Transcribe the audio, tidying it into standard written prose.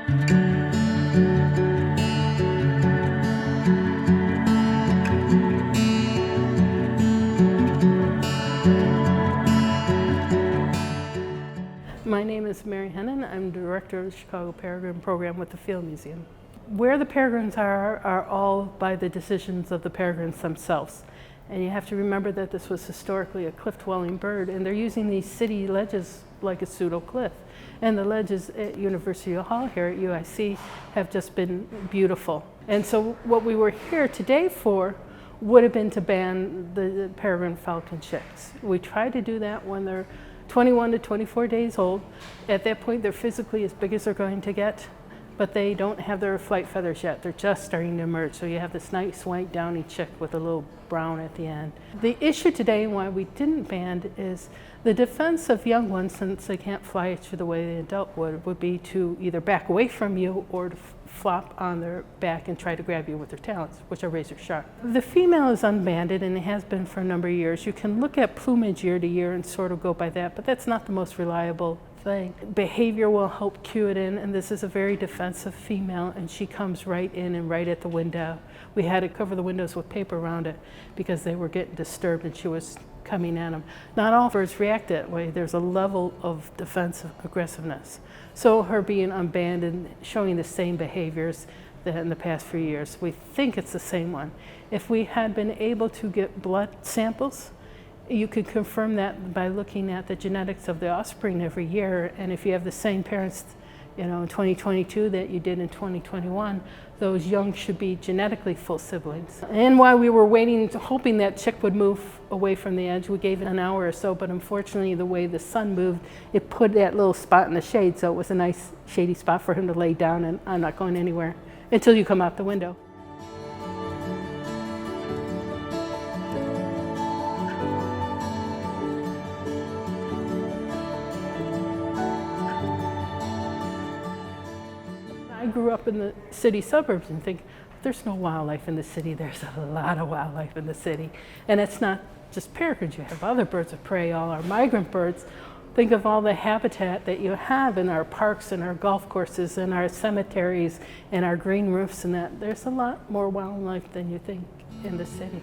My name is Hennen. I'm director of the Chicago Peregrine Program with the Field Museum. Where the peregrines are all by the decisions of the peregrines themselves. And you have to remember that this was historically a cliff-dwelling bird, and they're using these city ledges like a pseudo-cliff. And the ledges at University Hall here at UIC have just been beautiful. And so what we were here today for would have been to ban the Peregrine Falcon chicks. We tried to do that when they're 21 to 24 days old. At that point, they're physically as big as they're going to get, but they don't have their flight feathers yet. They're just starting to emerge. So you have this nice white downy chick with a little brown at the end. The issue today and why we didn't ban is the defense of young ones, since they can't fly at you the way the adult would be to either back away from you or to flop on their back and try to grab you with their talons, which are razor sharp. The female is unbanded, and it has been for a number of years. You can look at plumage year to year and sort of go by that, but that's not the most reliable thing. Behavior will help cue it in, and this is a very defensive female, and she comes right in and right at the window. We had to cover the windows with paper around it because they were getting disturbed and she was coming at them. Not all birds react that way. There's a level of defensive aggressiveness. So her being unbanded and showing the same behaviors that in the past few years, we think it's the same one. If we had been able to get blood samples, you could confirm that by looking at the genetics of the offspring every year, and if you have the same parents, in 2022 that you did in 2021, those young should be genetically full siblings. And while we were waiting, hoping that chick would move away from the edge, we gave it an hour or so, but unfortunately the way the sun moved, it put that little spot in the shade, so it was a nice shady spot for him to lay down, and I'm not going anywhere until you come out the window. I grew up in the city suburbs and think, there's no wildlife in the city. There's a lot of wildlife in the city. And it's not just peregrines. You have other birds of prey, all our migrant birds. Think of all the habitat that you have in our parks and our golf courses and our cemeteries and our green roofs and that. There's a lot more wildlife than you think in the city.